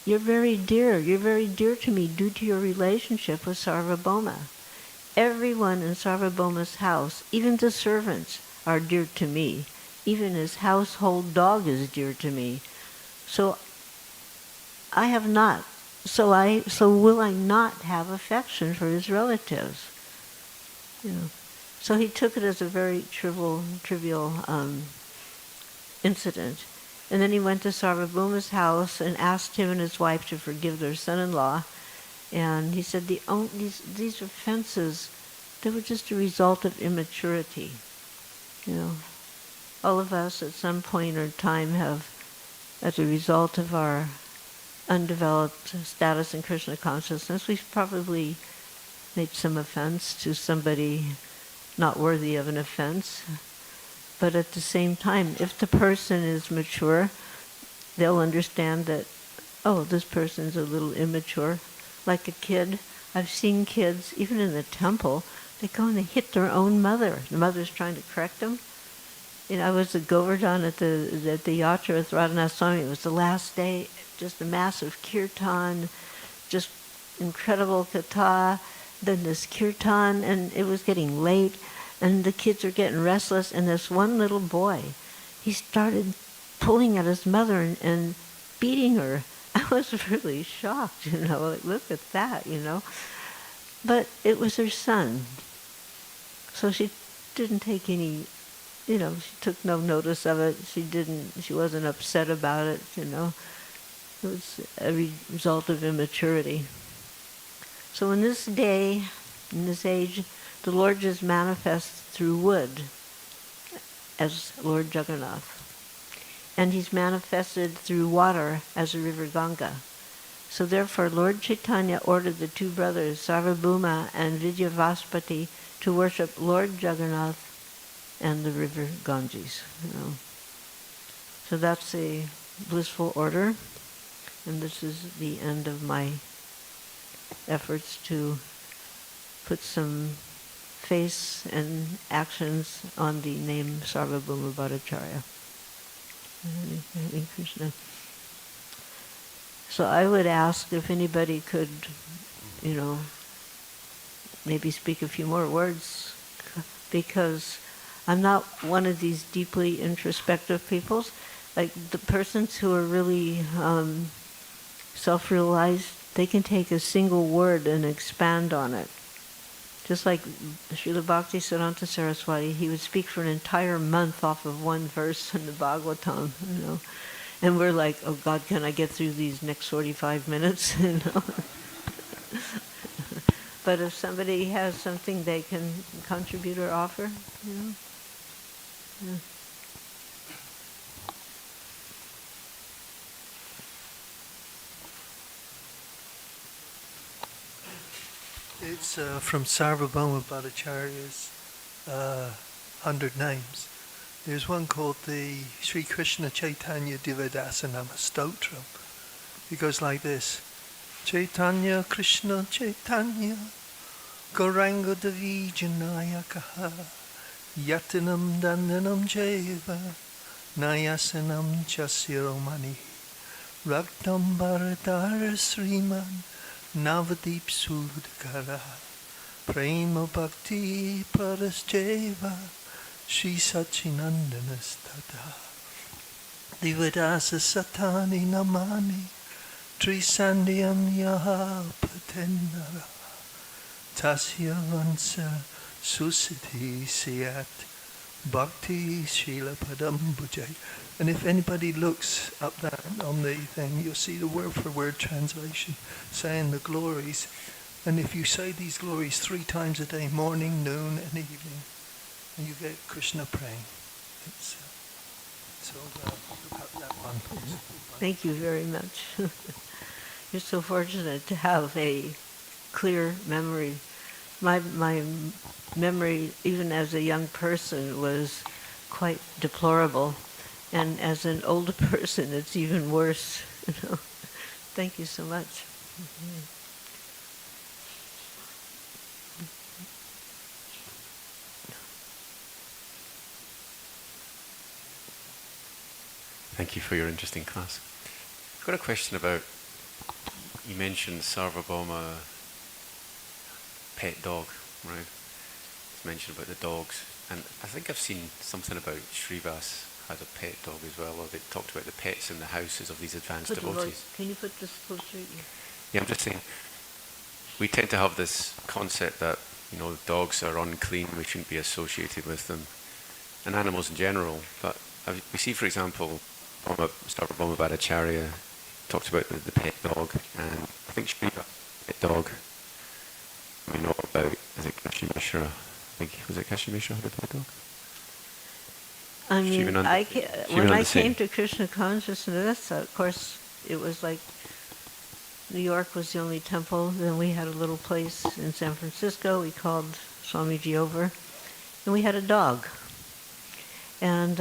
you're very dear to me due to your relationship with Sarvabhauma. Everyone in Sarvabhauma's house, even the servants, are dear to me. Even his household dog is dear to me. So I have not. So will I not have affection for his relatives? So he took it as a very trivial incident. And then he went to Sarvabhauma's house and asked him and his wife to forgive their son-in-law. And he said these offenses, they were just a result of immaturity. All of us at some point or time have, as a result of our undeveloped status in Krishna consciousness, we've probably made some offense to somebody not worthy of an offense. But at the same time, if the person is mature, they'll understand that, this person's a little immature. Like a kid, I've seen kids, even in the temple, they go and they hit their own mother. The mother's trying to correct them. I was at Govardhan at the yatra with Radhanath Swami. It was the last day, just a massive kirtan, just incredible katha, then this kirtan, and it was getting late, and the kids are getting restless, and this one little boy, he started pulling at his mother and beating her. I was really shocked, look at that, But it was her son. So she didn't take any, she took no notice of it. She wasn't upset about it, It was a result of immaturity. So in this day, in this age, the Lord just manifests through wood as Lord Jagannath. And he's manifested through water as the river Ganga. So therefore, Lord Chaitanya ordered the 2 brothers, Sarvabhauma and Vidyavaspati, to worship Lord Jagannath and the river Ganges. So that's the blissful order, and this is the end of my efforts to put some face and actions on the name Sarvabhauma Bhattacharya. Hare Krishna. So I would ask if anybody could, maybe speak a few more words, because I'm not one of these deeply introspective peoples. Like the persons who are really self-realized, they can take a single word and expand on it. Just like Srila Bhaktisiddhanta Saraswati, he would speak for an entire month off of one verse in the Bhagavatam, And we're like, oh God, can I get through these next 45 minutes? But if somebody has something they can contribute or offer, Yeah. It's from Sarvabhauma Bhattacharya's 100 Names. There's one called the Sri Krishna Chaitanya Divadasanama Stotram. It goes like this. Chaitanya Krishna Chaitanya Gauranga Davijanayakaha Yatinam Dandanam Jeva Nayasanam Chasiromani Raktam Bharadara Sriman Navadeep Sudhakara Prema Bhakti Parasjeva Shri Sachinandanas Tada Divadasa Satani Namani Trisandhyam Yaha Patennara Tasya Vansa Susiti Siyat Bhakti Srila Padam Bhujay. And if anybody looks up that on the thing, you'll see the word for word translation saying the glories. And if you say these glories 3 times a day, morning, noon, and evening, and you get Krishna praying. So look up that one. Thank you very much. You're so fortunate to have a clear memory. My memory, even as a young person, was quite deplorable. And as an older person, it's even worse. Thank you so much. Thank you for your interesting class. I've got a question about, you mentioned Sarvabhauma pet dog, right? It's mentioned about the dogs. And I think I've seen something about Srivas has a pet dog as well, or they talked about the pets in the houses of these advanced devotees. Can you put this closer? Yeah, I'm just saying, we tend to have this concept that, dogs are unclean, we shouldn't be associated with them, and animals in general. But we see, for example, Sarvabhauma Bhattacharya talked about the pet dog, and I think Srivas pet dog, we know about, I think Kashi Mishra, was it Kashi Mishra had a pet dog? I mean, when I came to Krishna consciousness, of course, it was like New York was the only temple. Then we had a little place in San Francisco. We called Swamiji over, and we had a dog. And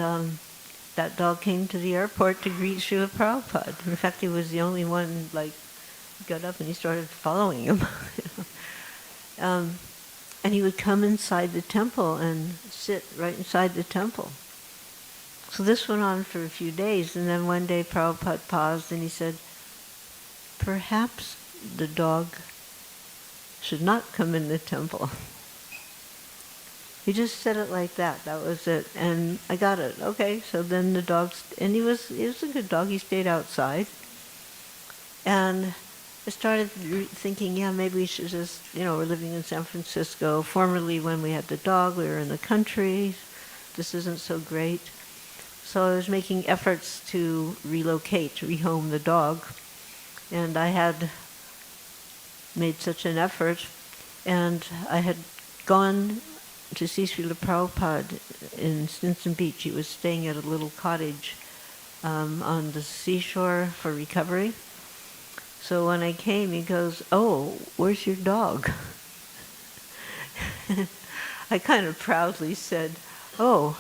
that dog came to the airport to greet Srila Prabhupada. In fact, he was the only one, got up and he started following him. And he would come inside the temple and sit right inside the temple. So this went on for a few days, and then one day Prabhupada paused and he said, perhaps the dog should not come in the temple. He just said it like that. That was it. And I got it. Okay, so then the dog, and he was a good dog. He stayed outside. And I started thinking, maybe we should just, we're living in San Francisco. Formerly, when we had the dog, we were in the country. This isn't so great. So I was making efforts to relocate, to rehome the dog. And I had made such an effort. And I had gone to see Srila Prabhupada in Stinson Beach. He was staying at a little cottage on the seashore for recovery. So when I came, he goes, "Oh, where's your dog?" I kind of proudly said, "Oh,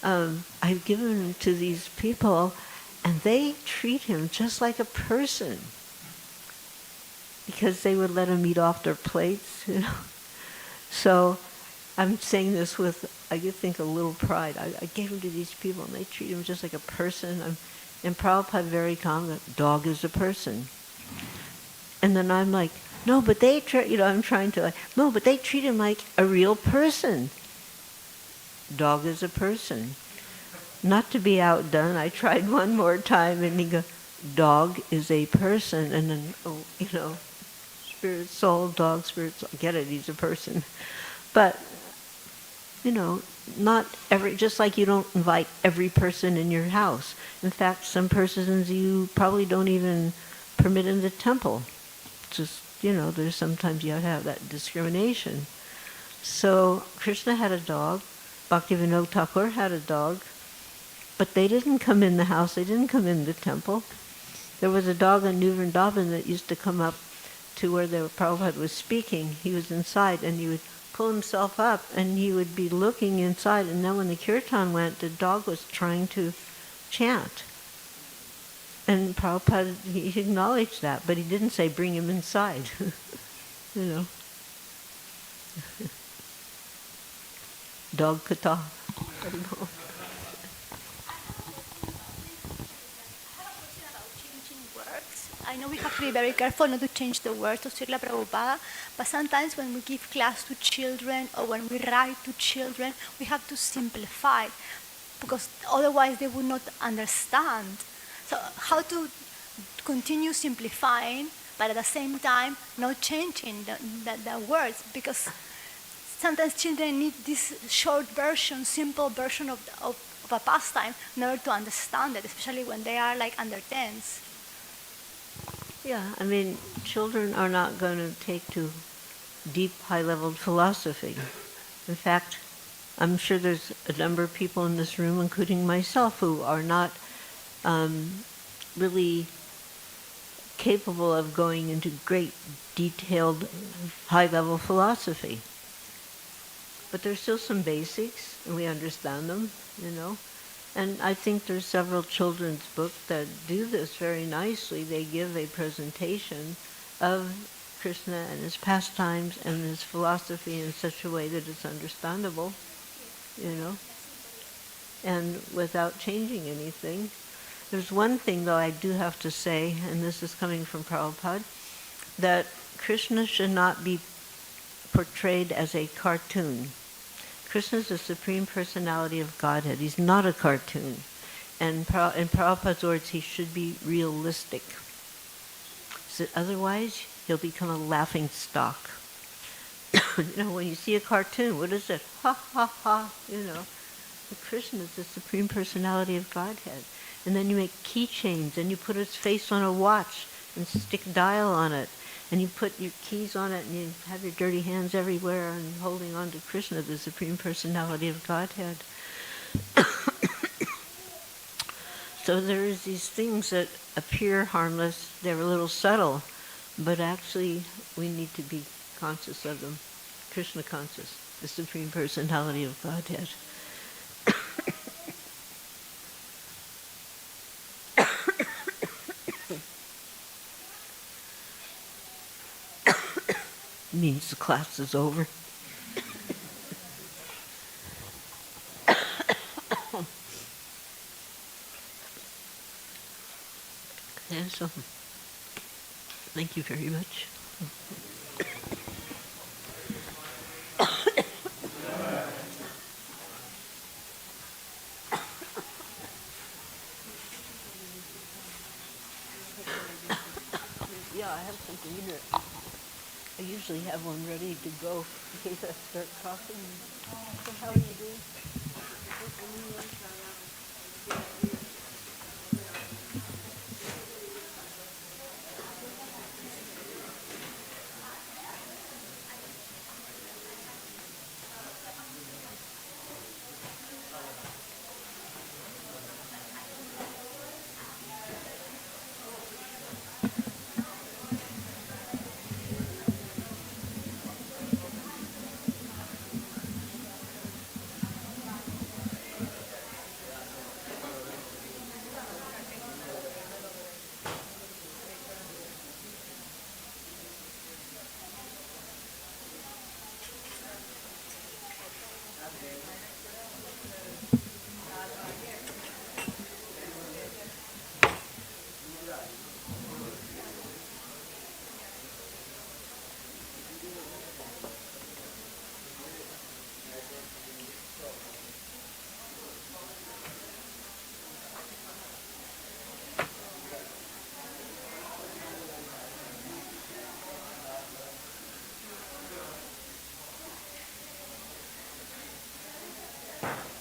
I've given him to these people, And they treat him just like a person, because they would let him eat off their plates, you know. So I'm saying this with, I think, a little pride. I gave him to these people, and they treat him just like a person. And Prabhupada very calm, the dog is a person. And then I'm like, no, but they, I'm trying to, no, but they treat him like a real person. Dog is a person. Not to be outdone, I tried one more time, and he goes, dog is a person. And then, spirit, soul, dog, spirit, soul. Get it, he's a person. But, not every, just like you don't invite every person in your house. In fact, some persons you probably don't even permit in the temple. Just, there's sometimes you have that discrimination. So Krishna had a dog, Bhaktivedanta Thakur had a dog, but they didn't come in the house, they didn't come in the temple. There was a dog in New Vrindavan that used to come up to where the Prabhupada was speaking. He was inside, and he would pull himself up, and he would be looking inside, and then when the kirtan went, the dog was trying to chant. And Prabhupada, he acknowledged that, but he didn't say, bring him inside. Dog kata. I know we have to be very careful not to change the words of Srila Prabhupada, but sometimes when we give class to children or when we write to children, we have to simplify, because otherwise they would not understand. So how to continue simplifying, but at the same time not changing the words, because sometimes children need this short version, simple version of a pastime in order to understand it, especially when they are like under 10s. Yeah, children are not going to take to deep, high-level philosophy. In fact, I'm sure there's a number of people in this room, including myself, who are not really capable of going into great, detailed, high-level philosophy. But there's still some basics, and we understand them, And I think there's several children's books that do this very nicely. They give a presentation of Krishna and his pastimes and his philosophy in such a way that it's understandable, and without changing anything. There's one thing, though, I do have to say, and this is coming from Prabhupada, that Krishna should not be portrayed as a cartoon. Krishna is the Supreme Personality of Godhead. He's not a cartoon. And in Prabhupada's words, he should be realistic. So otherwise, he'll become a laughing stock. When you see a cartoon, what is it? Ha, ha, ha, But Krishna is the Supreme Personality of Godhead. And then you make keychains, and you put his face on a watch and stick a dial on it. And you put your keys on it, and you have your dirty hands everywhere and holding on to Krishna, the Supreme Personality of Godhead. So there's these things that appear harmless. They're a little subtle, but actually we need to be conscious of them. Krishna conscious, the Supreme Personality of Godhead. Means the class is over. Yeah, so thank you very much. Yeah, I have something in it. I usually have one ready to go in case I start coughing. So how are you doing? Bye.